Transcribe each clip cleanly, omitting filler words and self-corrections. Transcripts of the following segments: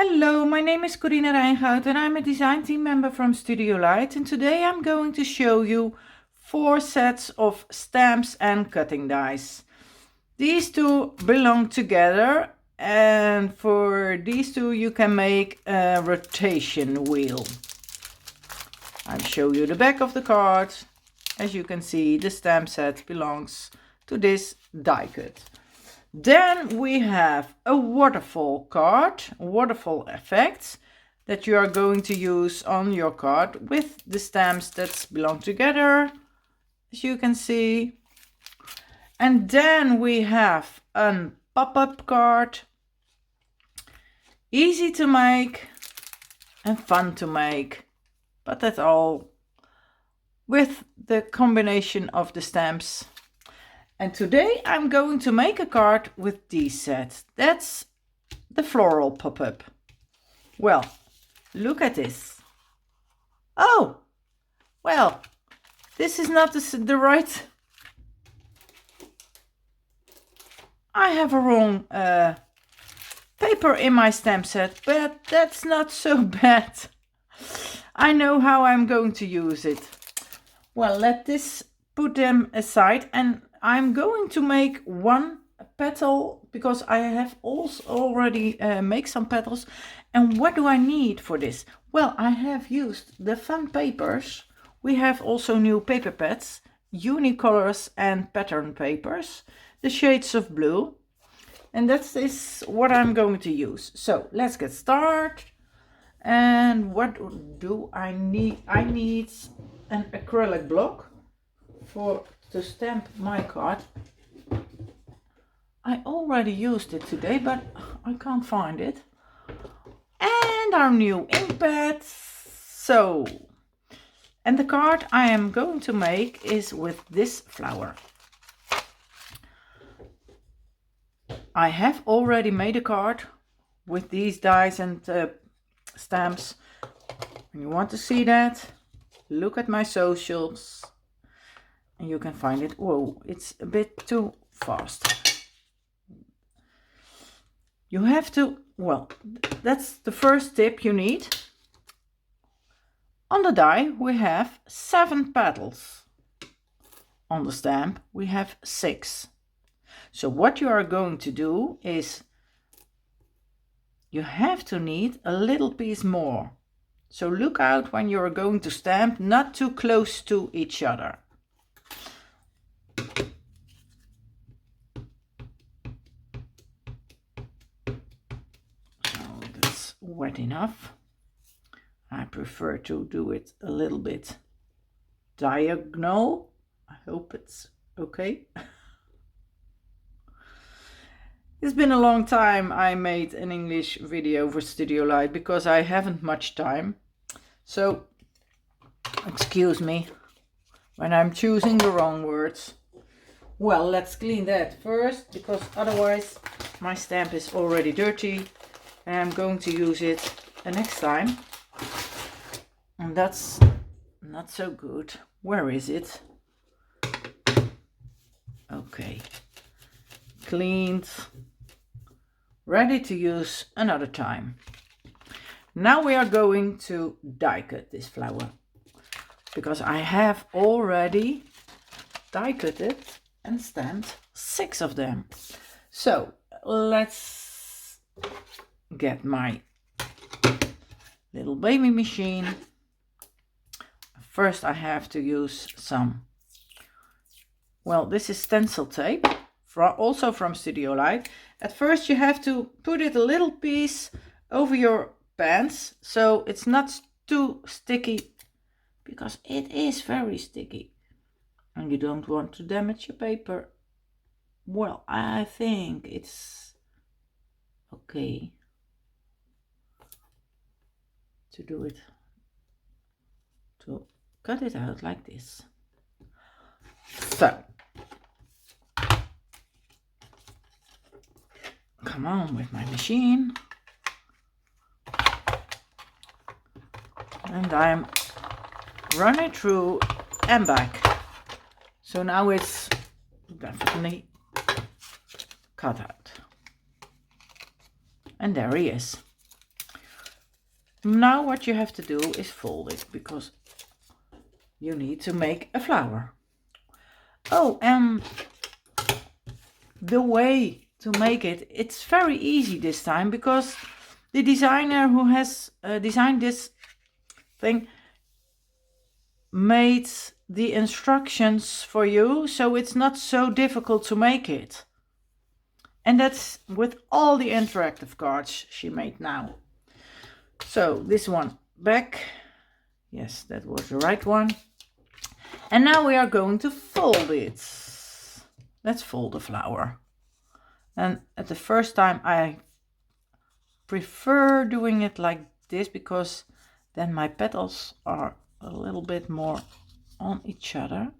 Hello, my name is Corine Rijngoud and I'm a design team member from Studiolight, and today I'm going to show you 4 sets of stamps and cutting dies. These two belong together, and for these two you can make a rotation wheel. I'll show you the back of the card. As you can see, the stamp set belongs to this die cut. Then we have a waterfall card, waterfall effects that you are going to use on your card with the stamps that belong together, as you can see. And then we have a pop-up card, easy to make and fun to make, but that's all with the combination of the stamps. And today I'm going to make a card with these sets. That's the floral pop-up. Well, look at this. Oh, well, this is not the right... I have a wrong paper in my stamp set, but that's not so bad. I know how I'm going to use it. Well, put them aside, and I'm going to make one petal because I have also already make some petals. And what do I need for this? Well, I have used the fun papers. We have also new paper pads, unicolors and pattern papers, the shades of blue. And that is what I'm going to use. So let's get started. And what do I need? I need an acrylic block to stamp my card. I already used it today, but I can't find it. And our new ink pad. So, and the card I am going to make is with this flower. I have already made a card with these dies and stamps. When you want to see that, look at my socials. And you can find it. Whoa, it's a bit too fast. You have to, well, that's the first tip you need. On the die we have 7 petals. On the stamp we have 6. So what you are going to do is you have to need a little piece more. So look out when you are going to stamp, not too close to each other. Wet enough. I prefer to do it a little bit diagonal. I hope it's okay. It's been a long time I made an English video for Studiolight because I haven't much time. So excuse me when I'm choosing the wrong words. Well, let's clean that first because otherwise my stamp is already dirty. And I'm going to use it the next time. And that's not so good. Where is it? Okay. Cleaned. Ready to use another time. Now we are going to die cut this flower. Because I have already die cut it and stamped 6 of them. So let's get my little baby machine. First I have to use some, well, this is stencil tape, also from Studiolight. At first you have to put it a little piece over your pants so it's not too sticky, because it is very sticky and you don't want to damage your paper. Well, I think it's okay to do it, to cut it out like this. So, come on with my machine. And I'm running through and back. So now it's definitely cut out. And there he is. Now what you have to do is fold it, because you need to make a flower. Oh, and the way to make it, it's very easy this time, because the designer who has designed this thing made the instructions for you, so it's not so difficult to make it. And that's with all the interactive cards she made now. So this one back. Yes, that was the right one. And now we are going to fold it. Let's fold the flower. And at the first time I prefer doing it like this, because then my petals are a little bit more on each other.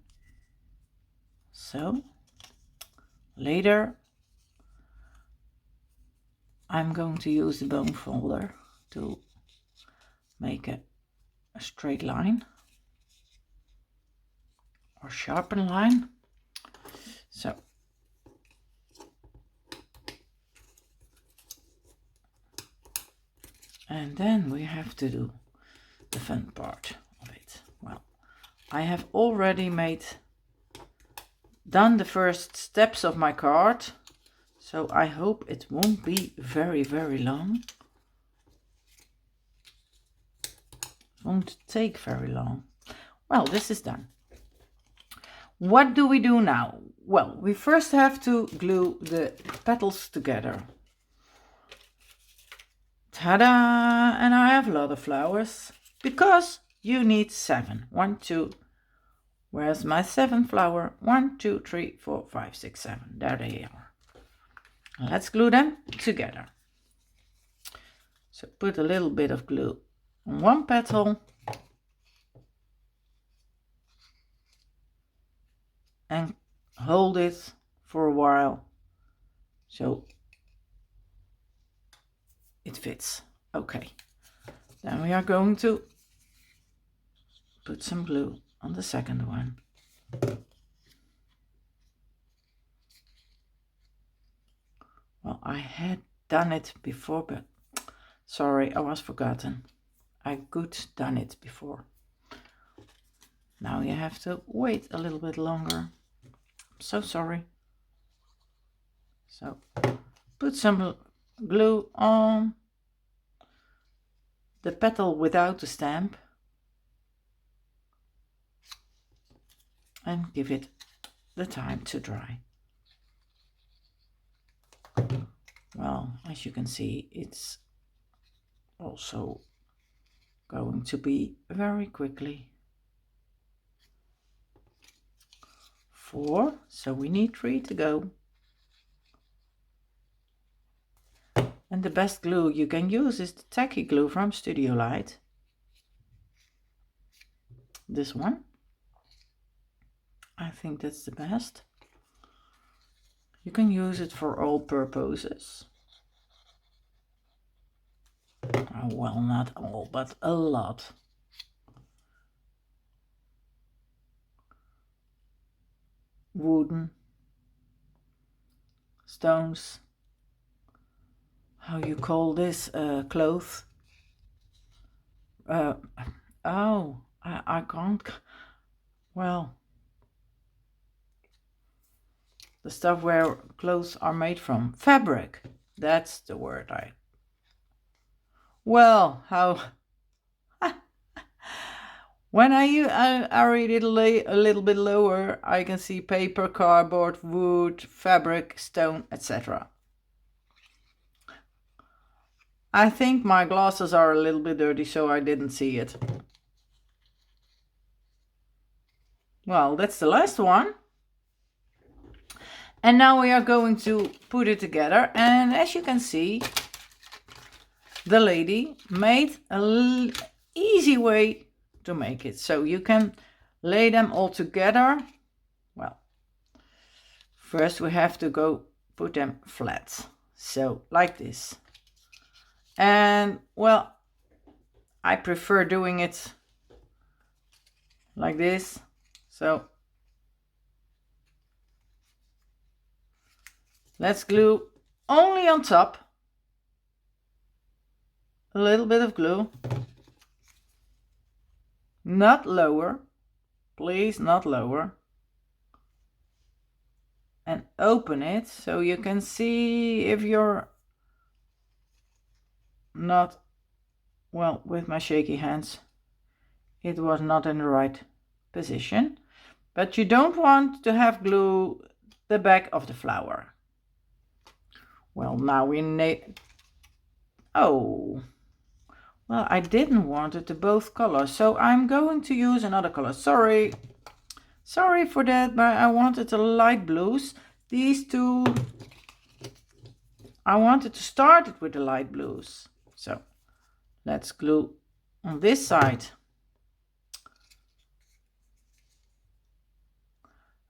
So later I'm going to use the bone folder to make a straight line or sharpen line. So and then we have to do the fun part of it. Well, I have already done the first steps of my card, so I hope it won't be very, very long. It won't take very long. Well, this is done. What do we do now? Well, we first have to glue the petals together. Ta-da! And I have a lot of flowers, because you need 7. 1, 2. Where's my 7th flower? 1, 2, 3, 4, 5, 6, 7. There they are. Let's glue them together. So put a little bit of glue on one petal and hold it for a while so it fits. Okay. Then we are going to put some glue on the second one. Well, I had done it before, but sorry, I was forgotten. I could done it before. Now you have to wait a little bit longer. I'm so sorry. So put some glue on the petal without the stamp and give it the time to dry. Well, as you can see, it's also going to be very quickly. 4, so we need 3 to go. And the best glue you can use is the tacky glue from Studiolight. This one. I think that's the best. You can use it for all purposes. Oh, well, not all, but a lot. Wooden, stones, how you call this, cloth. Oh, I can't, well, the stuff where clothes are made from. Fabric, that's the word well, how, when I read it a little bit lower, I can see paper, cardboard, wood, fabric, stone, etc. I think my glasses are a little bit dirty, so I didn't see it. Well, that's the last one. And now we are going to put it together. And as you can see, the lady made an easy way to make it. So you can lay them all together. Well, first we have to go put them flat. So like this. And well, I prefer doing it like this. So let's glue only on top. a little bit of glue. Not lower. Please, not lower. And open it so you can see if you're not, well, with my shaky hands, it was not in the right position. But you don't want to have glue the back of the flower. Well, now we need, oh, well, I didn't want it to both colors, so I'm going to use another color. Sorry for that, but I wanted the light blues. These two, I wanted to start it with the light blues. So let's glue on this side.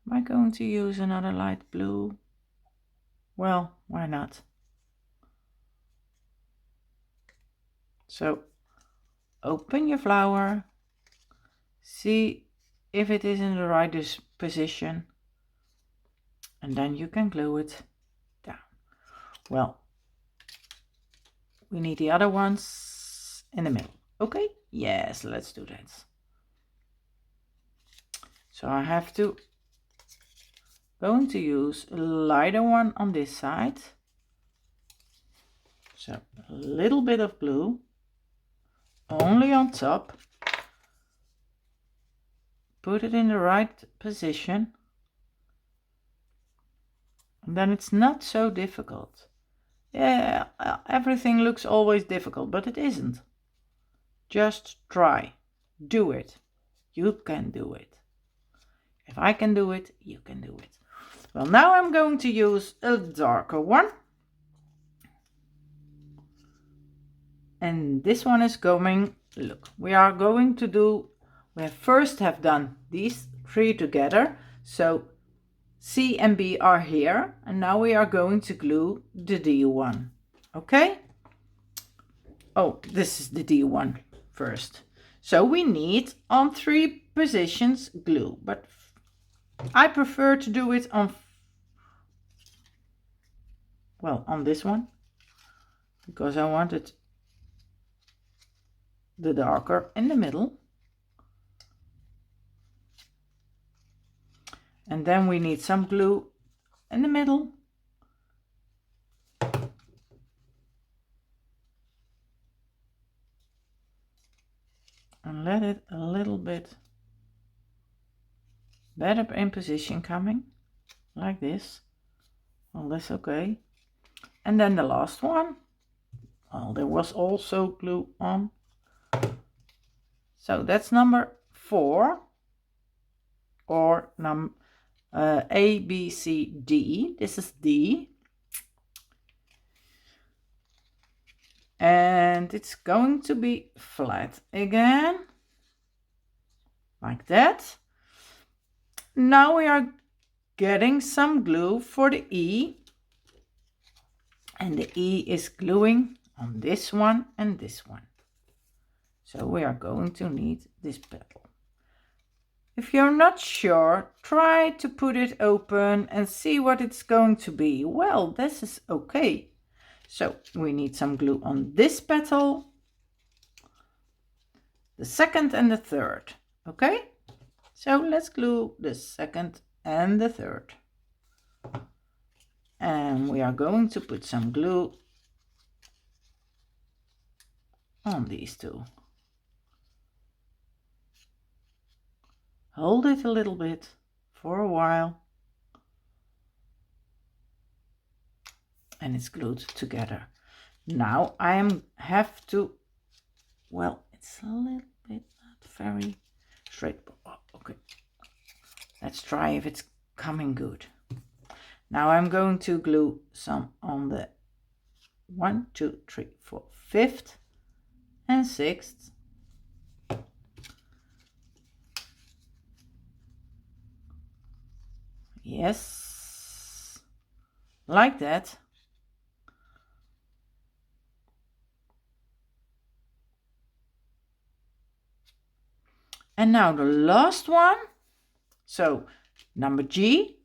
Am I going to use another light blue? Well, why not? So open your flower, see if it is in the right position, and then you can glue it down. Well, we need the other ones in the middle. Okay, yes, let's do that. So I have to going to use a lighter one on this side. So a little bit of glue only on top. Put it in the right position. And then it's not so difficult. Yeah, everything looks always difficult, but it isn't. Just try. Do it. You can do it. If I can do it, you can do it. Well, now I'm going to use a darker one. And this one is going, look, we first have done these three together. So C and B are here. And now we are going to glue the D one. Okay? Oh, this is the D one first. So we need on 3 positions glue, but I prefer to do it on, well, on this one, because I wanted the darker in the middle. And then we need some glue in the middle. And let it a little bit better in position coming, like this. Well, that's okay. And then the last one. Well, there was also glue on. So that's number 4. Or A, B, C, D. This is D. And it's going to be flat again. Like that. Now we are getting some glue for the E. And the E is gluing on this one and this one. So we are going to need this petal. If you're not sure, try to put it open and see what it's going to be. Well, this is okay. So we need some glue on this petal, the second and the third. Okay? So let's glue the second and the third. And we are going to put some glue on these two. Hold it a little bit for a while. And it's glued together. Now have to, well, it's a little bit not very straight. Oh, okay. Let's try if it's coming good. Now I'm going to glue some on the 1, 2, 3, 4, 5th and 6th. Yes, like that. And now the last one. So number G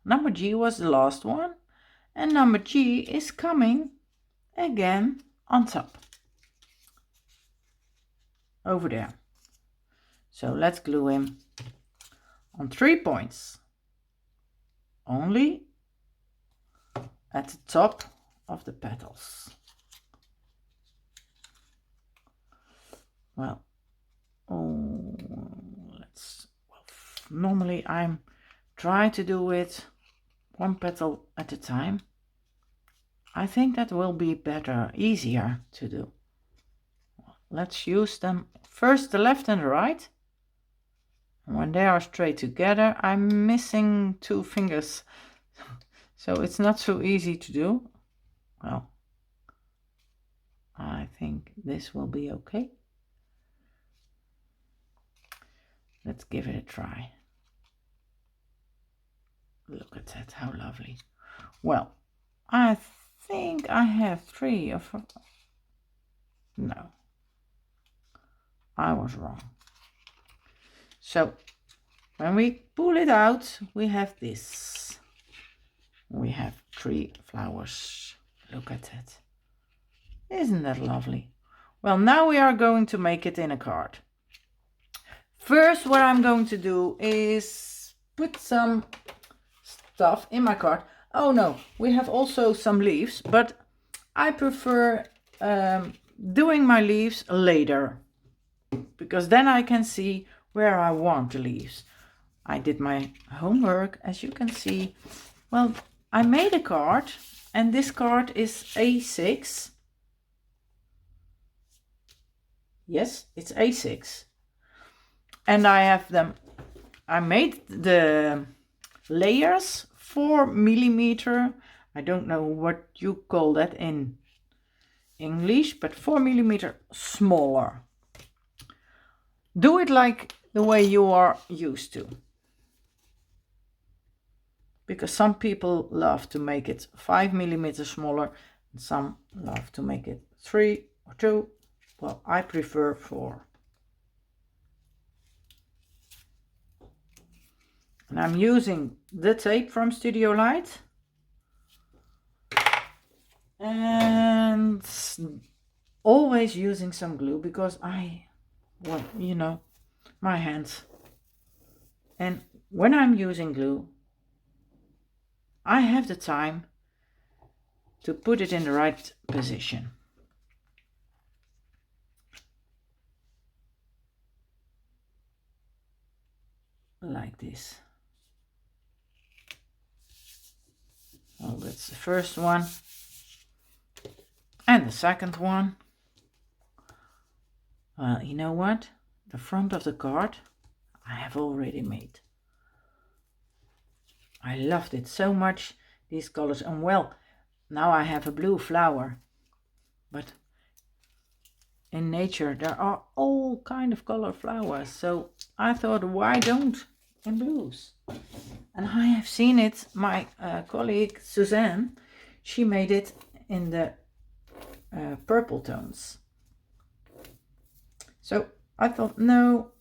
was the last one, and number G is coming again on top. over there. So let's glue him on 3 points. Only at the top of the petals. Well, normally I'm trying to do it 1 petal at a time. I think that will be better, easier to do. Let's use them first, the left and the right. And when they are straight together, I'm missing 2 fingers. So it's not so easy to do. Well, I think this will be okay. Let's give it a try. Look at that, how lovely. Well, I think I have 3 of... No, I was wrong. So when we pull it out, we have this. We have 3 flowers. Look at that. Isn't that lovely? Well, now we are going to make it in a card. First, what I'm going to do is put some stuff in my card. Oh no, we have also some leaves, but I prefer doing my leaves later, because then I can see where I want the leaves. I did my homework, as you can see. Well, I made a card, and this card is A6. Yes, it's A6. And I have them, I made the layers 4 millimeter. I don't know what you call that in English, but 4 millimeter smaller. Do it like the way you are used to. Because some people love to make it 5 millimeters smaller, and some love to make it 3 or 2. Well, I prefer 4. And I'm using the tape from Studiolight. And always using some glue, because well, you know, my hands. And when I'm using glue, I have the time to put it in the right position. Like this. Well, that's the first one. And the second one. Well, you know what? The front of the card I have already made. I loved it so much, these colors. And well, now I have a blue flower. But in nature there are all kind of color flowers. So I thought, why don't in blues? And I have seen it, my colleague Suzanne, she made it in the purple tones. So I thought, no,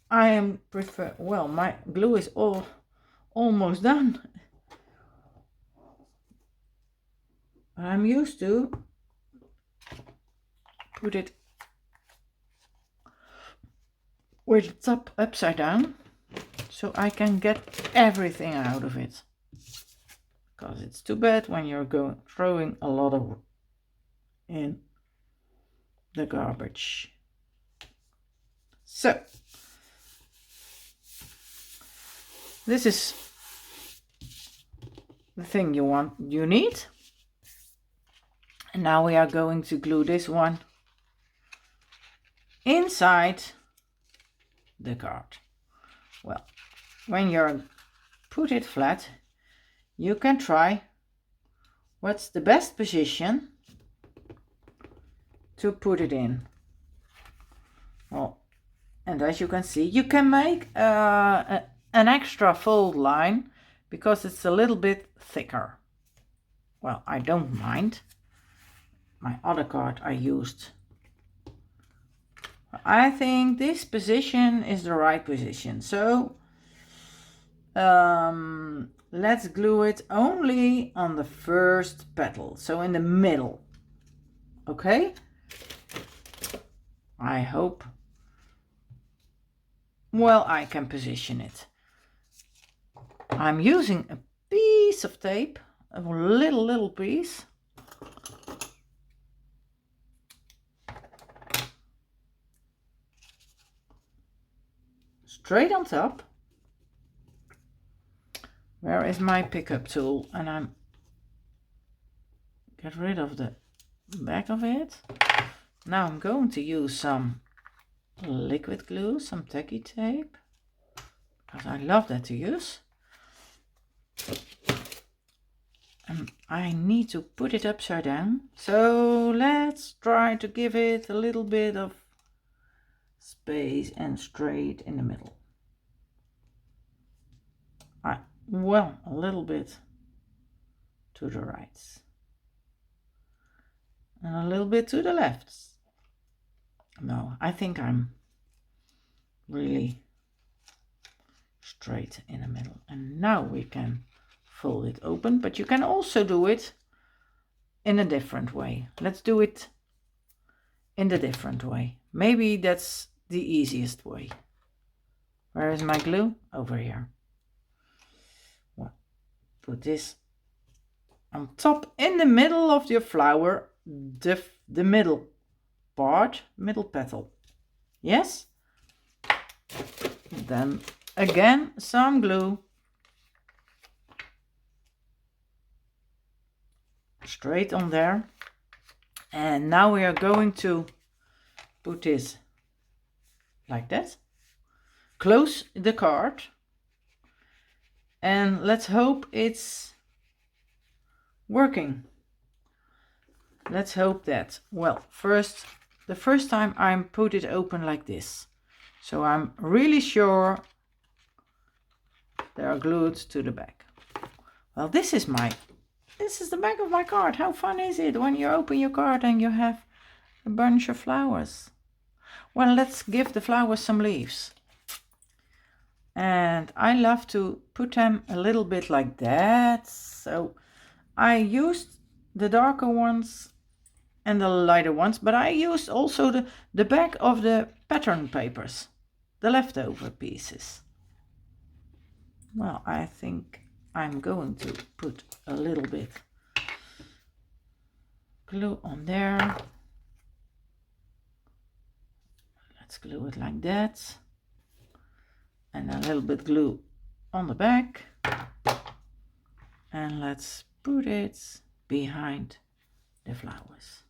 well, my glue is almost done. I'm used to put it with the top upside down, so I can get everything out of it. Because it's too bad when you're throwing a lot of in the garbage. So this is the thing you need. And now we are going to glue this one inside the card. Well, when you're put it flat, you can try what's the best position to put it in. Well, and as you can see, you can make an extra fold line because it's a little bit thicker. Well, I don't mind. My other card I used. I think this position is the right position. So let's glue it only on the first petal. So in the middle. Okay? I hope. Well, I can position it. I'm using a piece of tape, a little piece. Straight on top. Where is my pickup tool? And I'm get rid of the back of it. Now I'm going to use some liquid glue, some tacky tape, because I love that to use. And I need to put it upside down. So let's try to give it a little bit of space and straight in the middle. Well, a little bit to the right. And a little bit to the left. No, I think I'm really straight in the middle. And now we can fold it open, but you can also do it in a different way. Let's do it in the different way. Maybe that's the easiest way. Where is my glue? Over here. Well, put this on top in the middle of your flower, the middle part, middle petal. Yes? Then again some glue. Straight on there. And now we are going to put this like that. Close the card. And let's hope it's working. Let's hope that. Well, the first time I put it open like this. So I'm really sure they are glued to the back. Well, this is the back of my card. How fun is it when you open your card and you have a bunch of flowers? Well, let's give the flowers some leaves. And I love to put them a little bit like that. So I used the darker ones and the lighter ones, but I used also the back of the pattern papers, the leftover pieces. Well, I think I'm going to put a little bit glue on there. Let's glue it like that. And a little bit glue on the back. And let's put it behind the flowers.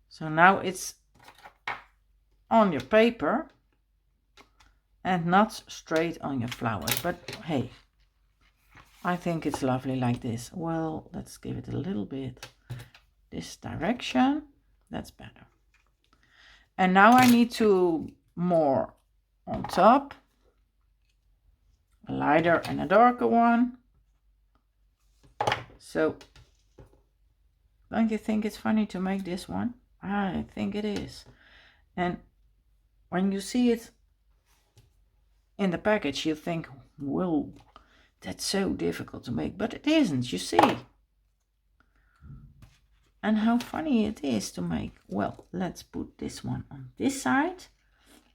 So now it's on your paper and not straight on your flowers. But hey, I think it's lovely like this. Well, let's give it a little bit this direction. That's better. And now I need to more on top, a lighter and a darker one. So don't you think it's funny to make this one? I think it is. And when you see it in the package, you think, whoa, that's so difficult to make, but it isn't, you see. And how funny it is to make. Well, let's put this one on this side.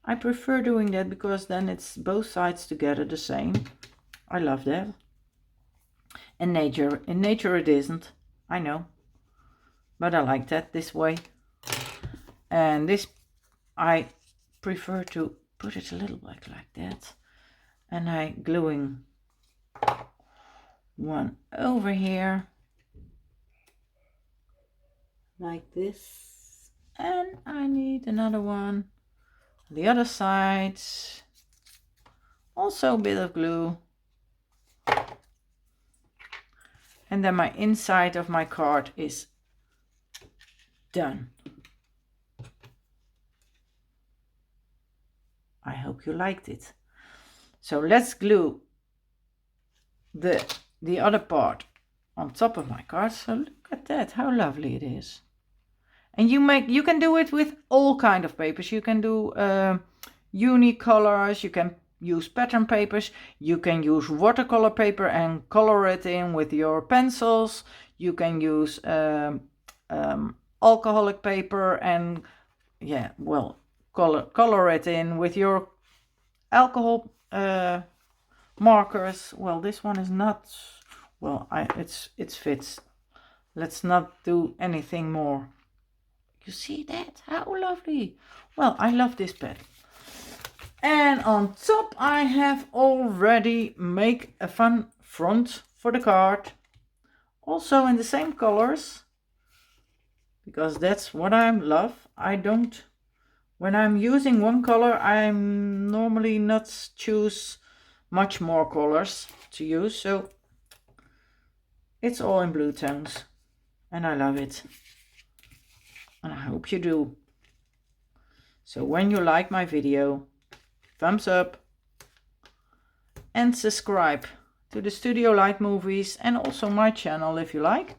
I prefer doing that because then it's both sides together the same. I love that. In nature it isn't, I know, but I like that this way. And this, I prefer to put it a little bit like that. And I gluing one over here like this, and I need another one the other side, also a bit of glue, and then my inside of my card is done. I hope you liked it. So let's glue the other part on top of my card. So look at that, how lovely it is. And you can do it with all kind of papers. You can do unicolors, you can use pattern papers, you can use watercolor paper and color it in with your pencils. You can use alcoholic paper and yeah, well, color it in with your alcohol markers. Well, this one is not, well, it fits. Let's not do anything more. You see that? How lovely. Well, I love this pen. And on top I have already make a fun front for the card. Also in the same colors, because that's what I love. When I'm using one color, I'm normally not choose much more colors to use. So it's all in blue tones and I love it. And I hope you do. So when you like my video, thumbs up and subscribe to the Studiolight movies and also my channel if you like.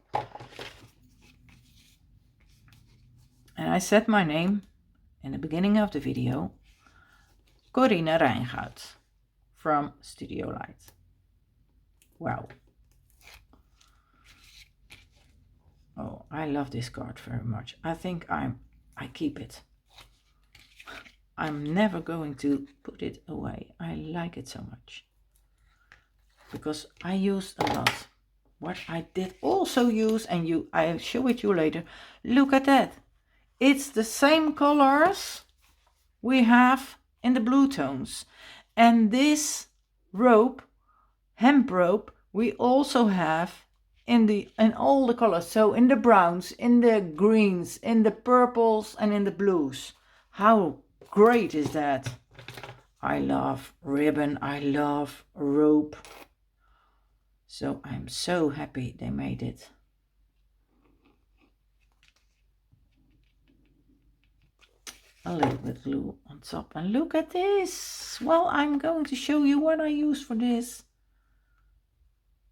And I said my name in the beginning of the video, Corine Rijngoud from Studiolight. Wow. Oh, I love this card very much. I think I keep it. I'm never going to put it away. I like it so much. Because I used a lot. What I did also use, and I'll show it you later. Look at that. It's the same colors we have in the blue tones. And this rope, hemp rope, we also have in all the colors. So in the browns, in the greens, in the purples and in the blues. How great is that? I love ribbon, I love rope. So I'm so happy they made it. A little bit glue on top. And look at this. Well, I'm going to show you what I used for this.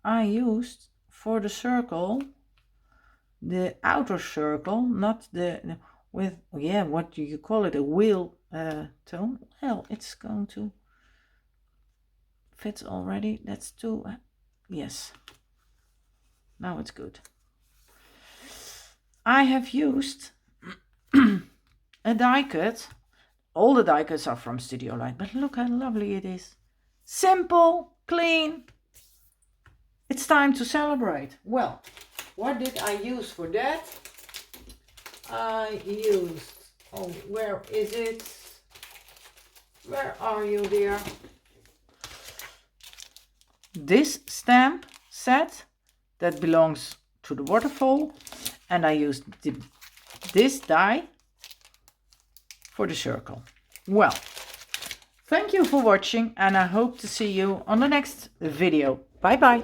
I used for the circle, the outer circle, not the with, yeah, what do you call it? A wheel tone. Well, it's going to fit already. That's too, yes. Now it's good. I have used a die cut. All the die cuts are from Studiolight, but look how lovely it is. Simple, clean. It's time to celebrate. Well, what did I use for that? I used, oh, where is it? Where are you, dear? This stamp set that belongs to the waterfall, and I used this die for the circle. Well, thank you for watching, and I hope to see you on the next video. Bye bye.